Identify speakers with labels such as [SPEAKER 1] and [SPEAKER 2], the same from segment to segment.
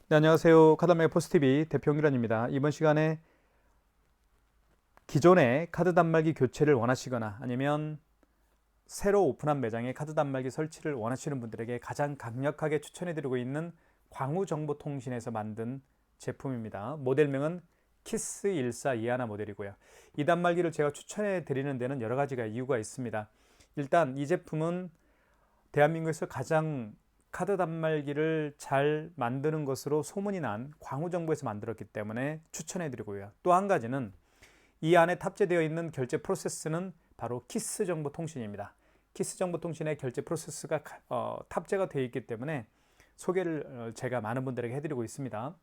[SPEAKER 1] 네, 안녕하세요. 카드메 포스티비 대표 홍기란입니다. 이번 시간에 기존의 카드 단말기 교체를 원하시거나 아니면 새로 오픈한 매장에 카드 단말기 설치를 원하시는 분들에게 가장 강력하게 추천해드리고 있는 광우정보통신에서 만든 제품입니다. 모델명은 키스14 이하나 모델이고요. 이 단말기를 제가 추천해드리는 데는 여러 가지가 이유가 있습니다. 일단 이 제품은 대한민국에서 가장 카드 단말기를 잘 만드는 것으로 소문이 난 광우정보에서 만들었기 때문에 추천해드리고요. 또 한 가지는 이 안에 탑재되어 있는 결제 프로세스는 바로 키스 정보 통신입니다. 키스 정보 통신의 결제 프로세스가 탑재가 되어 있기 때문에 소개를 제가 많은 분들에게 해드리고 있습니다.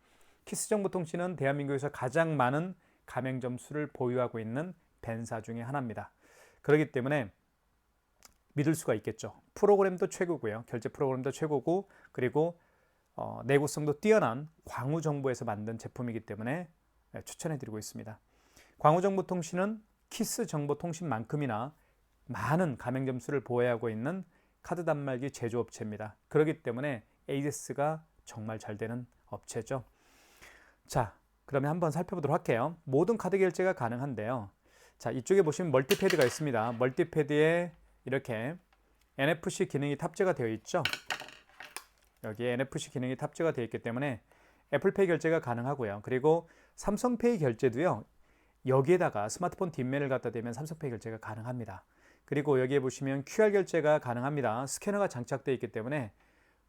[SPEAKER 1] 키스 정보 통신은 대한민국에서 가장 많은 가맹 점수를 보유하고 있는 벤사 중에 하나입니다. 그렇기 때문에 믿을 수가 있겠죠. 프로그램도 최고고요. 결제 프로그램도 최고고, 그리고 내구성도 뛰어난 광우정보에서 만든 제품이기 때문에 추천해드리고 있습니다. 광우정보통신은 키스 정보통신만큼이나 많은 가맹점수를 보유하고 있는 카드 단말기 제조업체입니다. 그렇기 때문에 AS가 정말 잘 되는 업체죠. 자, 그러면 한번 살펴보도록 할게요. 모든 카드 결제가 가능한데요. 자, 이쪽에 보시면 멀티패드가 있습니다. 멀티패드에 이렇게 NFC 기능이 탑재가 되어 있죠. 여기에 NFC 기능이 탑재가 되어 있기 때문에 애플페이 결제가 가능하고요. 그리고 삼성페이 결제도요. 여기에다가 스마트폰 뒷면을 갖다 대면 삼성페이 결제가 가능합니다. 그리고 여기에 보시면 QR 결제가 가능합니다. 스캐너가 장착되어 있기 때문에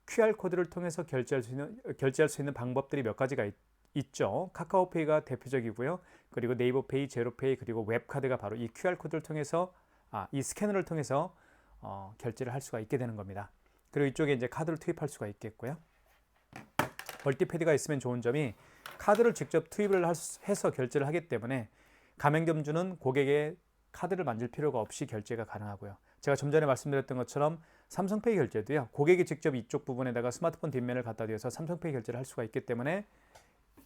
[SPEAKER 1] QR코드를 통해서 결제할 수 있는 방법들이 몇 가지가 있죠. 카카오페이가 대표적이고요. 그리고 네이버페이, 제로페이, 그리고 웹카드가 바로 이 QR코드를 통해서 이 스캐너를 통해서 결제를 할 수가 있게 되는 겁니다. 그리고 이쪽에 이제 카드를 투입할 수가 있겠고요. 멀티패드가 있으면 좋은 점이 카드를 직접 투입을 해서 결제를 하기 때문에 가맹점주는 고객의 카드를 만질 필요가 없이 결제가 가능하고요. 제가 좀 전에 말씀드렸던 것처럼 삼성페이 결제도요. 고객이 직접 이쪽 부분에다가 스마트폰 뒷면을 갖다 대서 삼성페이 결제를 할 수가 있기 때문에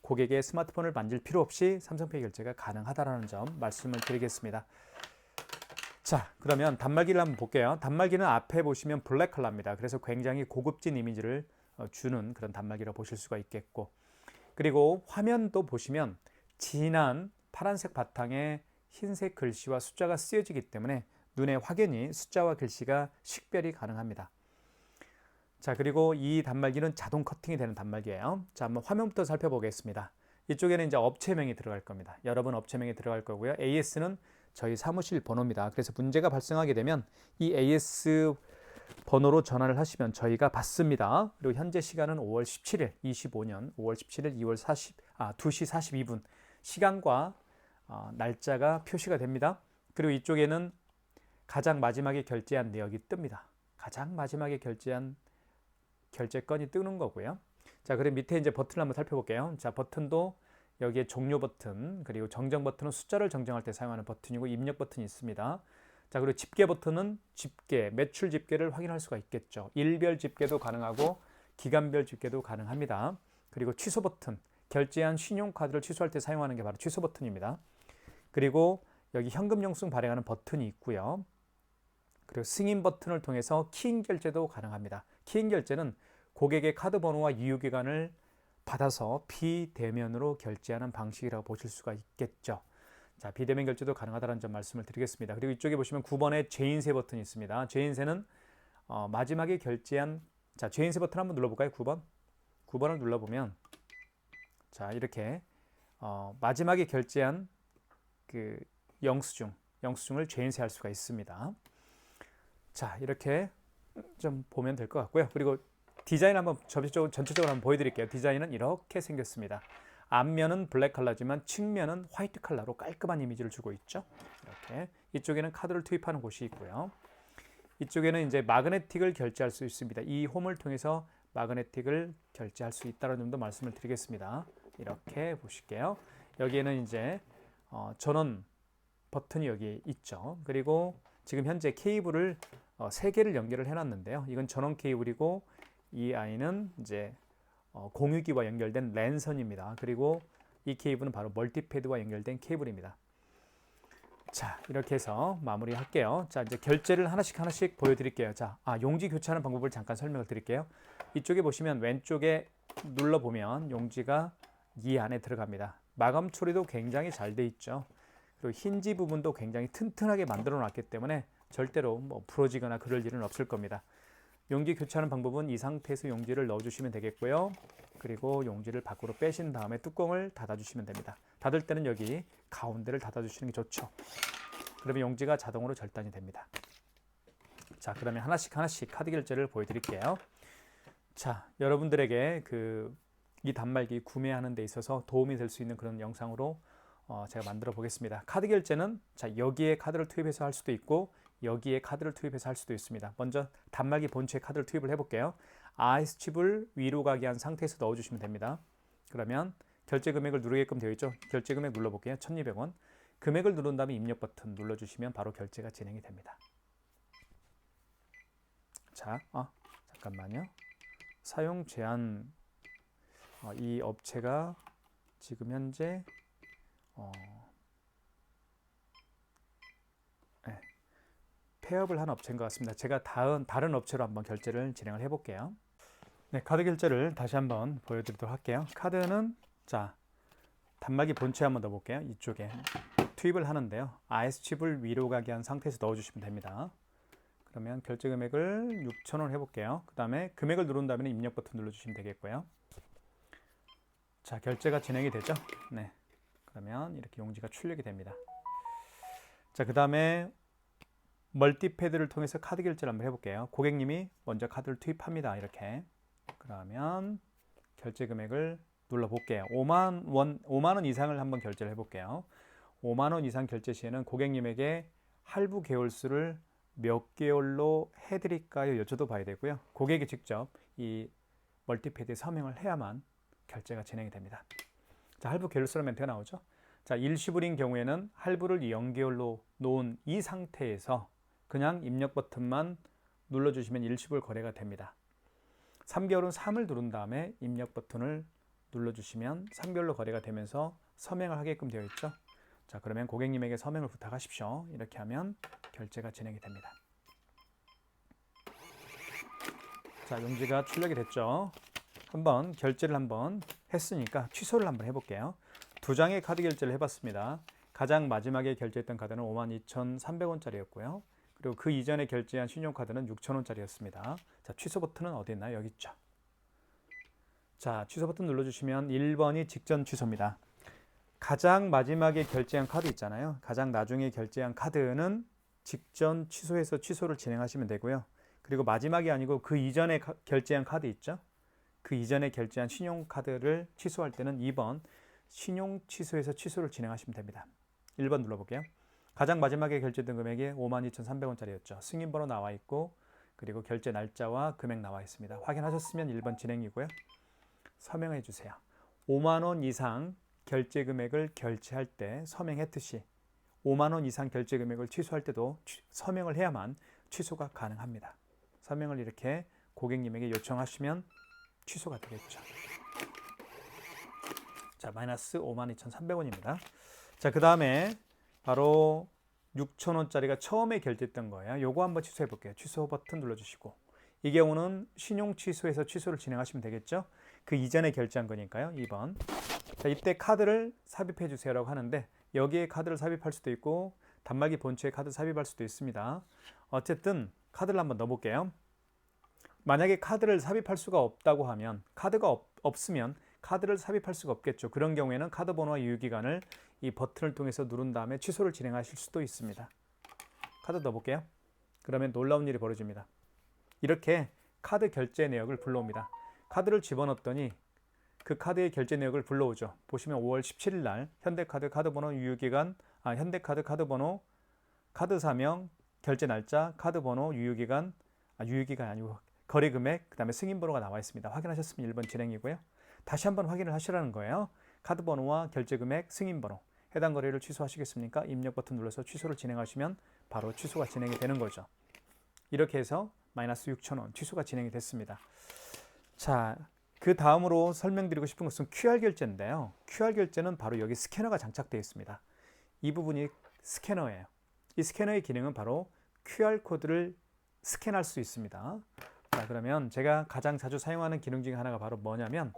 [SPEAKER 1] 고객의 스마트폰을 만질 필요 없이 삼성페이 결제가 가능하다는 점 말씀을 드리겠습니다. 자, 그러면 단말기를 한번 볼게요. 단말기는 앞에 보시면 블랙 컬러입니다. 그래서 굉장히 고급진 이미지를 주는 그런 단말기라고 보실 수가 있겠고, 그리고 화면도 보시면 진한 파란색 바탕에 흰색 글씨와 숫자가 쓰여지기 때문에 눈에 확연히 숫자와 글씨가 식별이 가능합니다. 자, 그리고 이 단말기는 자동 커팅이 되는 단말기예요. 자, 한번 화면부터 살펴보겠습니다. 이쪽에는 이제 업체명이 들어갈 겁니다. 여러분 업체명이 들어갈 거고요. AS는 저희 사무실 번호입니다. 그래서 문제가 발생하게 되면 이 AS 번호로 전화를 하시면 저희가 받습니다. 그리고 현재 시간은 5월 17일, 25년 5월 17일 2시 42분 시간과 날짜가 표시가 됩니다. 그리고 이쪽에는 가장 마지막에 결제한 내역이 뜹니다. 가장 마지막에 결제한 결제건이 뜨는 거고요. 자, 그리고 밑에 이제 버튼을 한번 살펴볼게요. 자, 버튼도 여기에 종료 버튼, 그리고 정정 버튼은 숫자를 정정할 때 사용하는 버튼이고, 입력 버튼이 있습니다. 자, 그리고 집계 버튼은 집계, 매출 집계를 확인할 수가 있겠죠. 일별 집계도 가능하고 기간별 집계도 가능합니다. 그리고 취소 버튼, 결제한 신용카드를 취소할 때 사용하는 게 바로 취소 버튼입니다. 그리고 여기 현금 영수증 발행하는 버튼이 있고요. 그리고 승인 버튼을 통해서 키인 결제도 가능합니다. 키인 결제는 고객의 카드 번호와 유효기간을 받아서 비대면으로 결제하는 방식이라고 보실 수가 있겠죠. 자, 비대면 결제도 가능하다는 점 말씀을 드리겠습니다. 그리고 이쪽에 보시면 9번에 재인세 버튼이 있습니다. 재인세는 마지막에 결제한, 자, 재인세 버튼 한번 눌러볼까요? 9번을 눌러보면, 자, 이렇게 마지막에 결제한 그 영수증을 재인세할 수가 있습니다. 자, 이렇게 좀 보면 될 것 같고요. 그리고 디자인 한번 전체적으로 한번 보여드릴게요. 디자인은 이렇게 생겼습니다. 앞면은 블랙 컬러지만 측면은 화이트 컬러로 깔끔한 이미지를 주고 있죠. 이렇게 이쪽에는 카드를 투입하는 곳이 있고요. 이쪽에는 이제 마그네틱을 결제할 수 있습니다. 이 홈을 통해서 마그네틱을 결제할 수 있다는 점도 말씀을 드리겠습니다. 이렇게 보실게요. 여기에는 이제 전원 버튼이 여기 있죠. 그리고 지금 현재 케이블을 3개를 연결을 해놨는데요. 이건 전원 케이블이고, 이 아이는 이제 공유기와 연결된 랜선입니다. 그리고 이 케이블은 바로 멀티패드와 연결된 케이블입니다. 자, 이렇게 해서 마무리할게요. 자, 이제 결제를 하나씩 보여드릴게요. 자, 용지 교체하는 방법을 잠깐 설명을 드릴게요. 이쪽에 보시면 왼쪽에 눌러보면 용지가 이 안에 들어갑니다. 마감 처리도 굉장히 잘 돼 있죠. 그리고 힌지 부분도 굉장히 튼튼하게 만들어 놨기 때문에 절대로 뭐 부러지거나 그럴 일은 없을 겁니다. 용지 교체하는 방법은 이 상태에서 용지를 넣어주시면 되겠고요. 그리고 용지를 밖으로 빼신 다음에 뚜껑을 닫아주시면 됩니다. 닫을 때는 여기 가운데를 닫아주시는 게 좋죠. 그러면 용지가 자동으로 절단이 됩니다. 자, 그러면 하나씩 카드 결제를 보여드릴게요. 자, 여러분들에게 이 단말기 구매하는 데 있어서 도움이 될 수 있는 그런 영상으로 제가 만들어 보겠습니다. 카드 결제는 자, 여기에 카드를 투입해서 할 수도 있고 여기에 카드를 투입해서 할 수도 있습니다. 먼저 단말기 본체에 카드를 투입을 해볼게요. IS칩을 위로 가게 한 상태에서 넣어주시면 됩니다. 그러면 결제 금액을 누르게끔 되어 있죠. 결제 금액 눌러볼게요. 1,200원. 금액을 누른 다음에 입력 버튼 눌러주시면 바로 결제가 진행이 됩니다. 자, 잠깐만요. 사용 제한, 이 업체가 지금 현재 네, 폐업을 한 업체인 것 같습니다. 제가 다른 업체로 한번 결제를 진행을 해볼게요. 네, 카드 결제를 다시 한번 보여드리도록 할게요. 카드는 자, 단말기 본체 한번 넣어볼게요. 이쪽에 투입을 하는데요. IS칩을 위로 가게 한 상태에서 넣어주시면 됩니다. 그러면 결제 금액을 6,000원 해볼게요. 그 다음에 금액을 누른 다음에 입력 버튼 눌러주시면 되겠고요. 자, 결제가 진행이 되죠. 네, 그러면 이렇게 용지가 출력이 됩니다. 자, 그 다음에 멀티패드를 통해서 카드 결제를 한번 해볼게요. 고객님이 먼저 카드를 투입합니다. 이렇게. 그러면 결제 금액을 눌러볼게요. 5만 원 이상을 한번 결제를 해볼게요. 5만 원 이상 결제 시에는 고객님에게 할부 개월수를 몇 개월로 해드릴까요? 여쭤도 봐야 되고요. 고객이 직접 이 멀티패드에 서명을 해야만 결제가 진행이 됩니다. 자, 할부 개월수라는 멘트가 나오죠. 자, 일시불인 경우에는 할부를 0개월로 놓은 이 상태에서 그냥 입력 버튼만 눌러주시면 일시불 거래가 됩니다. 3개월은 3을 누른 다음에 입력 버튼을 눌러주시면 3개월로 거래가 되면서 서명을 하게끔 되어 있죠. 자, 그러면 고객님에게 서명을 부탁하십시오. 이렇게 하면 결제가 진행이 됩니다. 자, 용지가 출력이 됐죠. 한번 결제를 한번 했으니까 취소를 한번 해볼게요. 2장의 카드 결제를 해봤습니다. 가장 마지막에 결제했던 카드는 52,300원짜리였고요. 그리고 그 이전에 결제한 신용카드는 6,000원짜리였습니다. 자, 취소 버튼은 어디 있나요? 여기 있죠. 자, 취소 버튼 눌러주시면 1번이 직전 취소입니다. 가장 마지막에 결제한 카드 있잖아요. 가장 나중에 결제한 카드는 직전 취소해서 취소를 진행하시면 되고요. 그리고 마지막이 아니고 그 이전에 결제한 카드 있죠. 그 이전에 결제한 신용카드를 취소할 때는 2번 신용 취소해서 취소를 진행하시면 됩니다. 1번 눌러볼게요. 가장 마지막에 결제된 금액이 52,300원짜리였죠. 승인번호 나와 있고 그리고 결제 날짜와 금액 나와 있습니다. 확인하셨으면 1번 진행이고요. 서명해 주세요. 5만 원 이상 결제 금액을 결제할 때 서명했듯이 5만 원 이상 결제 금액을 취소할 때도 서명을 해야만 취소가 가능합니다. 서명을 이렇게 고객님에게 요청하시면 취소가 되겠죠. 자, 마이너스 52,300원입니다. 자, 그 다음에 바로 6,000원짜리가 처음에 결제했던 거예요. 요거 한번 취소해 볼게요. 취소 버튼 눌러주시고 이 경우는 신용 취소해서 취소를 진행하시면 되겠죠. 그 이전에 결제한 거니까요. 2번. 자, 이때 카드를 삽입해 주세요라고 하는데 여기에 카드를 삽입할 수도 있고 단말기 본체에 카드 삽입할 수도 있습니다. 어쨌든 카드를 한번 넣어볼게요. 만약에 카드를 삽입할 수가 없다고 하면 카드가 없으면 카드를 삽입할 수가 없겠죠. 그런 경우에는 카드 번호와 유효기간을 이 버튼을 통해서 누른 다음에 취소를 진행하실 수도 있습니다. 카드 넣어볼게요. 그러면 놀라운 일이 벌어집니다. 이렇게 카드 결제 내역을 불러옵니다. 카드를 집어넣었더니 그 카드의 결제 내역을 불러오죠. 보시면 5월 17일 날 현대카드 카드번호 유효기간, 현대카드 카드번호, 카드 사명, 결제 날짜, 카드번호, 유효기간, 유효기간이 아니고 거래금액, 그 다음에 승인번호가 나와 있습니다. 확인하셨으면 1번 진행이고요. 다시 한번 확인을 하시라는 거예요. 카드번호와 결제금액, 승인번호. 해당 거래를 취소하시겠습니까? 입력 버튼 눌러서 취소를 진행하시면 바로 취소가 진행이 되는 거죠. 이렇게 해서 마이너스 6,000원 취소가 진행이 됐습니다. 자, 그 다음으로 설명드리고 싶은 것은 QR 결제인데요. QR 결제는 바로 여기 스캐너가 장착되어 있습니다. 이 부분이 스캐너예요. 이 스캐너의 기능은 바로 QR코드를 스캔할 수 있습니다. 자, 그러면 제가 가장 자주 사용하는 기능 중에 하나가 바로 뭐냐면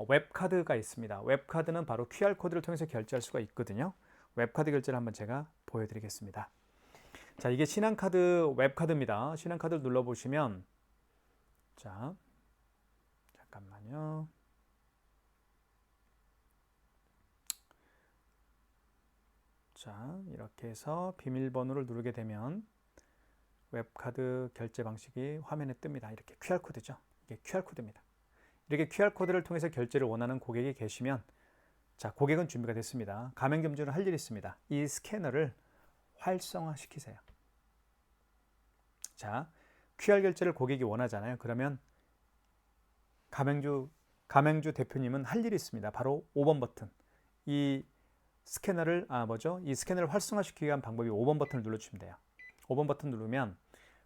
[SPEAKER 1] 웹카드가 있습니다. 웹카드는 바로 QR코드를 통해서 결제할 수가 있거든요. 웹카드 결제를 한번 제가 보여드리겠습니다. 자, 이게 신한카드 웹카드입니다. 신한카드를 눌러보시면, 자, 잠깐만요. 자, 이렇게 해서 비밀번호를 누르게 되면 웹카드 결제 방식이 화면에 뜹니다. 이렇게 QR코드죠. 이게 QR코드입니다. 이렇게 QR코드를 통해서 결제를 원하는 고객이 계시면, 자, 고객은 준비가 됐습니다. 가맹점주는 할 일이 있습니다. 이 스캐너를 활성화시키세요. 자, QR 결제를 고객이 원하잖아요. 그러면 가맹주 대표님은 할 일이 있습니다. 바로 5번 버튼. 이 스캐너를 이 스캐너를 활성화시키기 위한 방법이 5번 버튼을 눌러주시면 돼요. 5번 버튼 누르면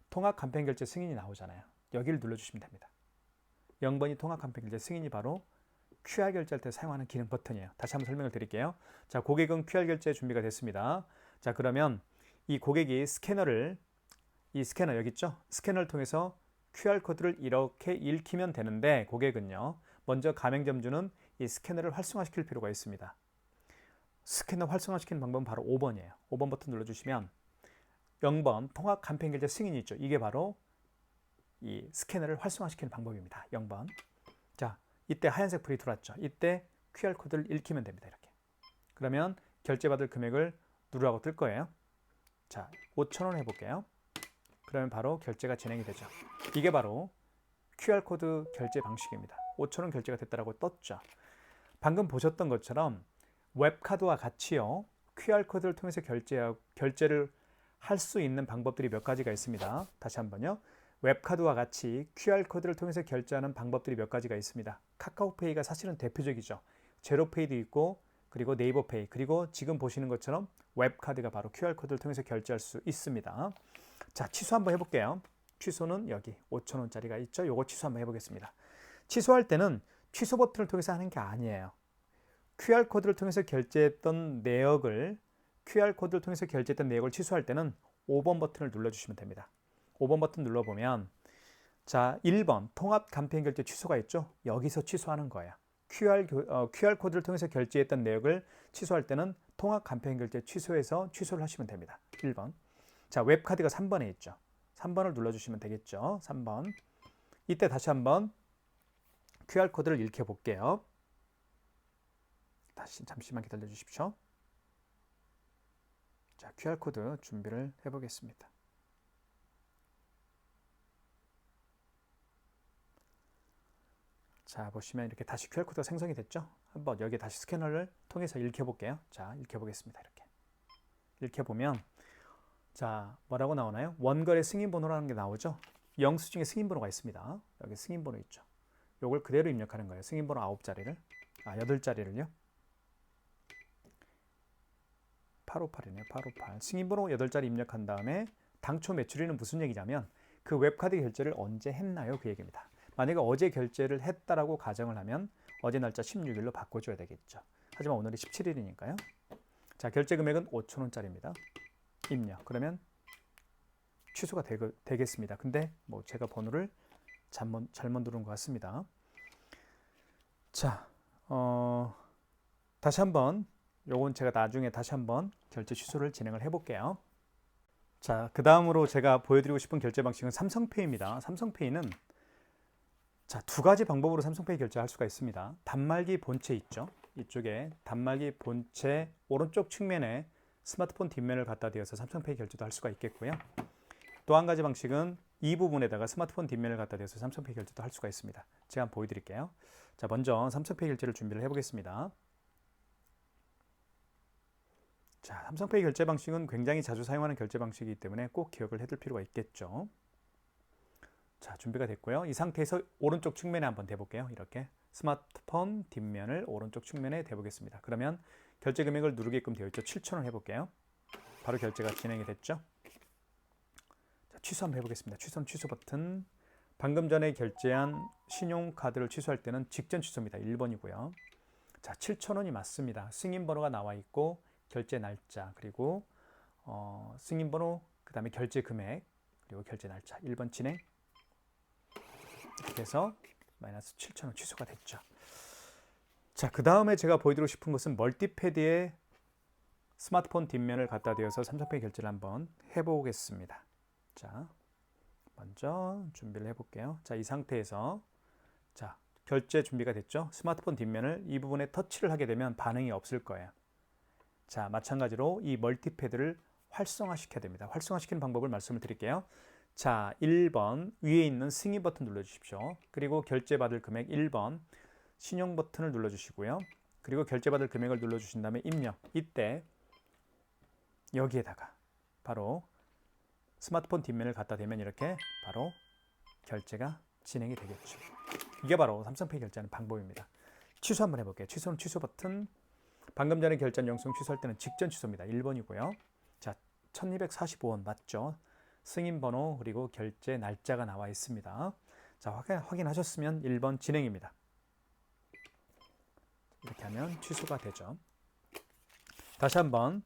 [SPEAKER 1] 통합 간편 결제 승인이 나오잖아요. 여기를 눌러주시면 됩니다. 0번이 통합 간편 결제 승인이 바로 QR 결제할 때 사용하는 기능 버튼이에요. 다시 한번 설명을 드릴게요. 자, 고객은 QR 결제 준비가 됐습니다. 자, 그러면 이 고객이 이 스캐너 여기 있죠? 스캐너를 통해서 QR코드를 이렇게 읽히면 되는데, 고객은요, 먼저 가맹점주는 이 스캐너를 활성화시킬 필요가 있습니다. 스캐너 활성화시키는 방법은 바로 5번이에요. 5번 버튼 눌러주시면 0번 통합 간편 결제 승인이 있죠. 이게 바로 이 스캐너를 활성화시키는 방법입니다. 0번. 자, 이때 하얀색 불이 들어왔죠. 이때 QR코드를 읽히면 됩니다. 이렇게. 그러면 결제받을 금액을 누르라고 뜰 거예요. 자, 5,000원 해볼게요. 그러면 바로 결제가 진행이 되죠. 이게 바로 QR코드 결제 방식입니다. 5,000원 결제가 됐다라고 떴죠. 방금 보셨던 것처럼 웹카드와 같이요, QR코드를 통해서 결제를 할 수 있는 방법들이 몇 가지가 있습니다. 다시 한번요. 웹카드와 같이 QR코드를 통해서 결제하는 방법들이 몇 가지가 있습니다. 카카오페이가 사실은 대표적이죠. 제로페이도 있고, 그리고 네이버페이, 그리고 지금 보시는 것처럼 웹카드가 바로 QR코드를 통해서 결제할 수 있습니다. 자, 취소 한번 해볼게요. 취소는 여기 5,000원짜리가 있죠. 요거 취소 한번 해보겠습니다. 취소할 때는 취소 버튼을 통해서 하는 게 아니에요. QR코드를 통해서 결제했던 내역을 취소할 때는 5번 버튼을 눌러주시면 됩니다. 5번 버튼 눌러보면, 자, 1번 통합 간편 결제 취소가 있죠. 여기서 취소하는 거예요. QR코드를 통해서 결제했던 내역을 취소할 때는 통합 간편 결제 취소해서 취소를 하시면 됩니다. 1번. 자, 웹카드가 3번에 있죠. 3번을 눌러주시면 되겠죠. 3번. 이때 다시 한번 QR코드를 읽혀 볼게요. 다시 잠시만 기다려 주십시오. 자, QR코드 준비를 해보겠습니다. 자, 보시면 이렇게 다시 QR코드가 생성이 됐죠. 한번 여기 다시 스캐너를 통해서 읽혀볼게요. 자, 읽혀보겠습니다. 이렇게 읽혀보면, 자, 뭐라고 나오나요? 원거래 승인번호라는 게 나오죠. 영수증에 승인번호가 있습니다. 여기 승인번호 있죠. 요걸 그대로 입력하는 거예요. 승인번호 9자리를 8자리를요. 858이네요. 858. 승인번호 8자리 입력한 다음에 당초 매출일은 무슨 얘기냐면 그 웹카드 결제를 언제 했나요? 그 얘기입니다. 만약에 어제 결제를 했다라고 가정을 하면 어제 날짜 16일로 바꿔줘야 되겠죠. 하지만 오늘이 17일이니까요. 자, 결제 금액은 5,000원짜리입니다. 입력. 그러면 취소가 되겠습니다. 근데 뭐 제가 번호를 잘못 누른 것 같습니다. 자, 다시 한번, 요건 제가 나중에 다시 한번 결제 취소를 진행을 해볼게요. 자, 그 다음으로 제가 보여드리고 싶은 결제 방식은 삼성페이입니다. 삼성페이는, 자, 두 가지 방법으로 삼성페이 결제할 수가 있습니다. 단말기 본체 있죠. 이쪽에 단말기 본체 오른쪽 측면에 스마트폰 뒷면을 갖다 대어서 삼성페이 결제도 할 수가 있겠고요. 또 한 가지 방식은 이 부분에다가 스마트폰 뒷면을 갖다 대어서 삼성페이 결제도 할 수가 있습니다. 제가 한번 보여드릴게요. 자, 먼저 삼성페이 결제를 준비를 해보겠습니다. 자, 삼성페이 결제 방식은 굉장히 자주 사용하는 결제 방식이기 때문에 꼭 기억을 해둘 필요가 있겠죠. 자, 준비가 됐고요. 이 상태에서 오른쪽 측면에 한번 대볼게요. 이렇게 스마트폰 뒷면을 오른쪽 측면에 대보겠습니다. 그러면 결제 금액을 누르게끔 되어 있죠. 7,000원 해볼게요. 바로 결제가 진행이 됐죠. 자, 취소 한번 해보겠습니다. 취소는 취소 버튼. 방금 전에 결제한 신용카드를 취소할 때는 직전 취소입니다. 1번이고요. 자, 7,000원이 맞습니다. 승인번호가 나와 있고 결제 날짜, 그리고 승인번호, 그 다음에 결제 금액, 그리고 결제 날짜. 1번 진행. 이렇게 해서 마이너스 7,000원 취소가 됐죠. 자, 그 다음에 제가 보여드리고 싶은 것은 멀티패드에 스마트폰 뒷면을 갖다 대어서 삼성페이 결제를 한번 해보겠습니다. 자, 먼저 준비를 해볼게요. 자, 이 상태에서 자, 결제 준비가 됐죠. 스마트폰 뒷면을 이 부분에 터치를 하게 되면 반응이 없을 거예요. 자, 마찬가지로 이 멀티패드를 활성화시켜야 됩니다. 활성화시키는 방법을 말씀을 드릴게요. 자, 1번 위에 있는 승인 버튼 눌러주십시오. 그리고 결제받을 금액 1번 신용 버튼을 눌러주시고요. 그리고 결제받을 금액을 눌러주신 다음에 입력. 이때 여기에다가 바로 스마트폰 뒷면을 갖다 대면 이렇게 바로 결제가 진행이 되겠죠. 이게 바로 삼성페이 결제하는 방법입니다. 취소 한번 해볼게요. 취소는 취소 버튼. 방금 전에 결제한 영수증 취소할 때는 직전 취소입니다. 1번이고요. 자, 1245원 맞죠? 승인 번호 그리고 결제 날짜가 나와 있습니다. 자, 확인하셨으면 1번 진행입니다. 이렇게 하면 취소가 되죠. 다시 한번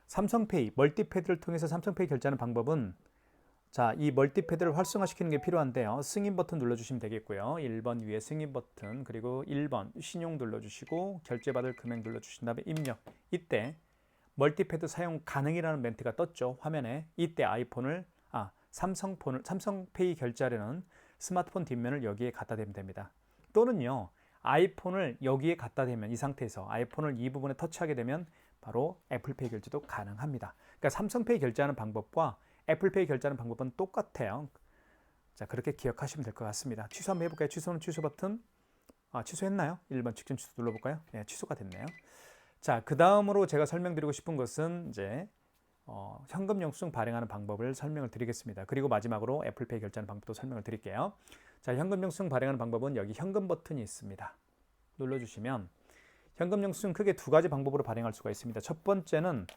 [SPEAKER 1] 삼성페이 멀티패드를 통해서 삼성페이 결제하는 방법은 자, 이 멀티패드를 활성화시키는 게 필요한데요. 승인 버튼 눌러주시면 되겠고요. 1번 위에 승인 버튼 그리고 1번 신용 눌러주시고 결제받을 금액 눌러주신 다음에 입력. 이때 멀티패드 사용 가능이라는 멘트가 떴죠. 화면에. 이때 삼성페이 결제하려는 스마트폰 뒷면을 여기에 갖다 대면 됩니다. 또는요. 아이폰을 여기에 갖다 대면 이 상태에서 아이폰을 이 부분에 터치하게 되면 바로 애플페이 결제도 가능합니다. 그러니까 삼성페이 결제하는 방법과 애플페이 결제하는 방법은 똑같아요. 자, 그렇게 기억하시면 될 것 같습니다. 취소 한번 해볼까요? 취소는 취소 버튼. 취소했나요? 1번 직전 취소 눌러볼까요? 네, 취소가 됐네요. 자, 그 다음으로 제가 설명드리고 싶은 것은 이제 현금 영수증 발행하는 방법을 설명을 드리겠습니다. 그리고 마지막으로 애플페이 결제하는 방법도 설명을 드릴게요. 자, 현금 영수증 발행하는 방법은 여기 현금 버튼이 있습니다. 눌러주시면 현금 영수증 크게 두 가지 방법으로 발행할 수가 있습니다. 첫 번째는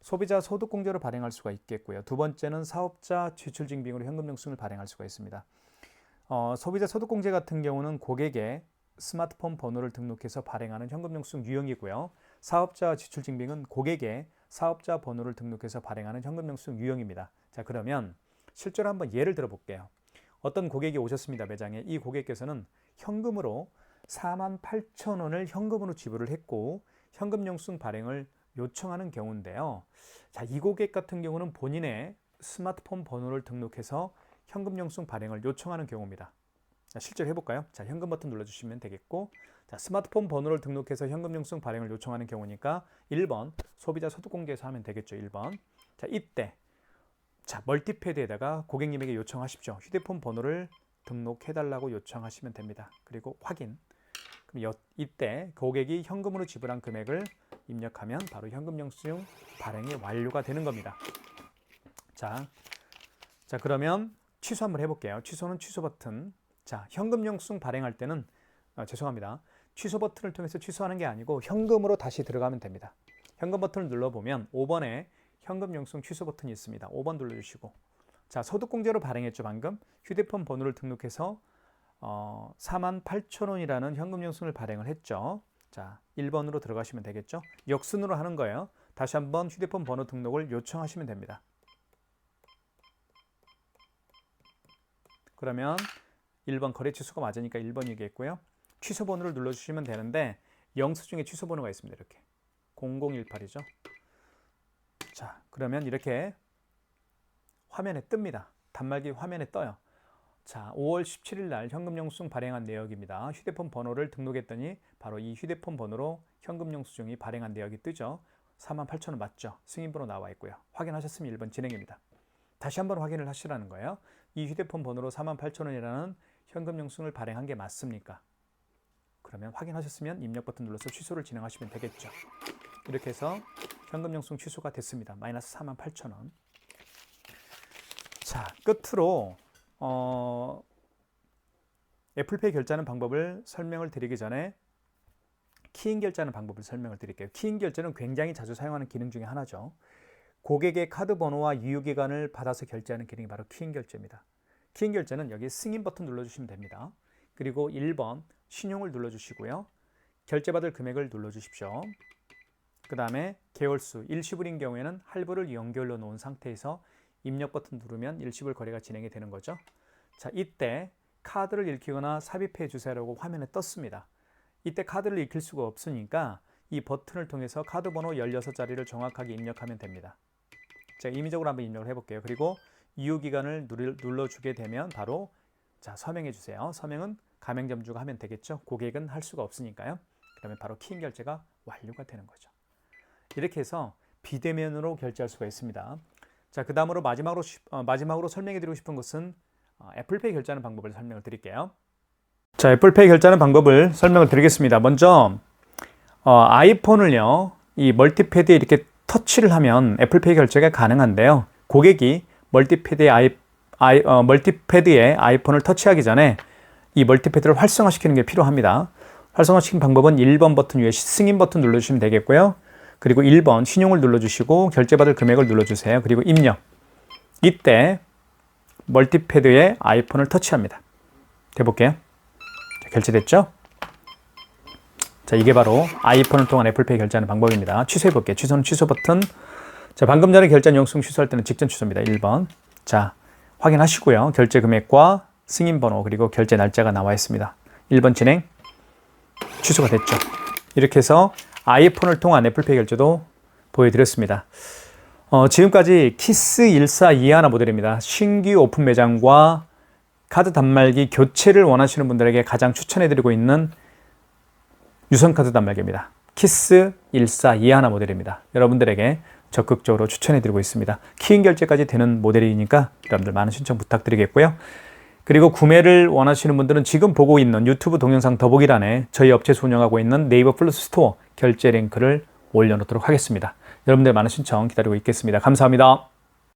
[SPEAKER 1] 소비자 소득공제로 발행할 수가 있겠고요. 두 번째는 사업자 지출증빙으로 현금 영수증을 발행할 수가 있습니다. 소비자 소득공제 같은 경우는 고객의 스마트폰 번호를 등록해서 발행하는 현금 영수증 유형이고요. 사업자 지출증빙은 고객의 사업자 번호를 등록해서 발행하는 현금 영수증 유형입니다. 자, 그러면 실제로 한번 예를 들어 볼게요. 어떤 고객이 오셨습니다. 매장에. 이 고객께서는 현금으로 48,000원을 현금으로 지불을 했고 현금 영수증 발행을 요청하는 경우인데요. 자, 이 고객 같은 경우는 본인의 스마트폰 번호를 등록해서 현금 영수증 발행을 요청하는 경우입니다. 자, 실제로 해볼까요? 자, 현금 버튼 눌러주시면 되겠고, 자, 스마트폰 번호를 등록해서 현금 영수증 발행을 요청하는 경우니까 1번 소비자 소득공제에서 하면 되겠죠. 1번. 자, 이때 자, 멀티패드에다가 고객님에게 요청하십시오. 휴대폰 번호를 등록해달라고 요청하시면 됩니다. 그리고 확인. 그럼 이때 고객이 현금으로 지불한 금액을 입력하면 바로 현금 영수증 발행이 완료가 되는 겁니다. 자, 그러면 취소 한번 해볼게요. 취소는 취소 버튼. 자, 현금 영수증 발행할 때는 죄송합니다. 취소 버튼을 통해서 취소하는 게 아니고 현금으로 다시 들어가면 됩니다. 현금 버튼을 눌러보면 5번에 현금 영수증 취소 버튼이 있습니다. 5번 눌러주시고 자, 소득공제로 발행했죠. 방금 휴대폰 번호를 등록해서 48,000원이라는 현금 영수증을 발행을 했죠. 자, 1번으로 들어가시면 되겠죠. 역순으로 하는 거예요. 다시 한번 휴대폰 번호 등록을 요청하시면 됩니다. 그러면 1번 거래 취소가 맞으니까 1번이겠고요. 취소 번호를 눌러주시면 되는데 영수증에 취소 번호가 있습니다. 이렇게 0018이죠. 자, 그러면 이렇게 화면에 뜹니다. 단말기 화면에 떠요. 자, 5월 17일 날 현금 영수증 발행한 내역입니다. 휴대폰 번호를 등록했더니 바로 이 휴대폰 번호로 현금 영수증이 발행한 내역이 뜨죠. 48,000원 맞죠? 승인번호 나와 있고요. 확인하셨으면 1번 진행입니다. 다시 한번 확인을 하시라는 거예요. 이 휴대폰 번호로 48,000원이라는 현금 영수증을 발행한 게 맞습니까? 그러면 확인하셨으면 입력 버튼 눌러서 취소를 진행하시면 되겠죠. 이렇게 해서 현금 영수증 취소가 됐습니다. 마이너스 48,000원. 자, 끝으로 애플페이 결제하는 방법을 설명을 드리기 전에 키인 결제하는 방법을 설명을 드릴게요. 키인 결제는 굉장히 자주 사용하는 기능 중에 하나죠. 고객의 카드 번호와 유효기간을 받아서 결제하는 기능이 바로 키인 결제입니다. 키인 결제는 여기 승인 버튼 눌러주시면 됩니다. 그리고 1번 신용을 눌러주시고요. 결제받을 금액을 눌러주십시오. 그 다음에 개월수 일시불인 경우에는 할부를 연결로 놓은 상태에서 입력 버튼 누르면 일시불 거래가 진행이 되는 거죠. 자, 이때 카드를 읽히거나 삽입해 주세요라고 화면에 떴습니다. 이때 카드를 읽힐 수가 없으니까 이 버튼을 통해서 카드 번호 16자리를 정확하게 입력하면 됩니다. 제가 임의적으로 한번 입력을 해볼게요. 그리고 이유기간을 눌러주게 되면 바로 자, 서명해 주세요. 서명은 가맹점주가 하면 되겠죠. 고객은 할 수가 없으니까요. 그러면 바로 키인 결제가 완료가 되는 거죠. 이렇게 해서 비대면으로 결제할 수가 있습니다. 자, 그 다음으로 마지막으로 설명해 드리고 싶은 것은 애플페이 결제하는 방법을 설명을 드릴게요. 자, 애플페이 결제하는 방법을 설명을 드리겠습니다. 먼저 아이폰을요, 이 멀티패드에 이렇게 터치를 하면 애플페이 결제가 가능한데요. 고객이 멀티패드에 아이폰을 터치하기 전에 이 멀티패드를 활성화시키는 게 필요합니다. 활성화시킨 방법은 1번 버튼 위에 승인 버튼 눌러주시면 되겠고요. 그리고 1번 신용을 눌러주시고 결제받을 금액을 눌러주세요. 그리고 입력. 이때 멀티패드에 아이폰을 터치합니다. 해볼게요. 자, 결제됐죠? 자, 이게 바로 아이폰을 통한 애플페이 결제하는 방법입니다. 취소해볼게요. 취소는 취소 버튼. 자, 방금 전에 결제한 영수증 취소할 때는 직전 취소입니다. 1번. 자, 확인하시고요. 결제 금액과 승인 번호 그리고 결제 날짜가 나와 있습니다. 1번 진행. 취소가 됐죠. 이렇게 해서 아이폰을 통한 애플페이 결제도 보여드렸습니다. 지금까지 키스1421 모델입니다. 신규 오픈 매장과 카드 단말기 교체를 원하시는 분들에게 가장 추천해드리고 있는 유선카드 단말기입니다. 키스1421 모델입니다. 여러분들에게 적극적으로 추천해드리고 있습니다. 키인 결제까지 되는 모델이니까 여러분들 많은 신청 부탁드리겠고요. 그리고 구매를 원하시는 분들은 지금 보고 있는 유튜브 동영상 더보기란에 저희 업체에서 운영하고 있는 네이버 플러스 스토어 결제 링크를 올려놓도록 하겠습니다. 여러분들 많은 신청 기다리고 있겠습니다. 감사합니다.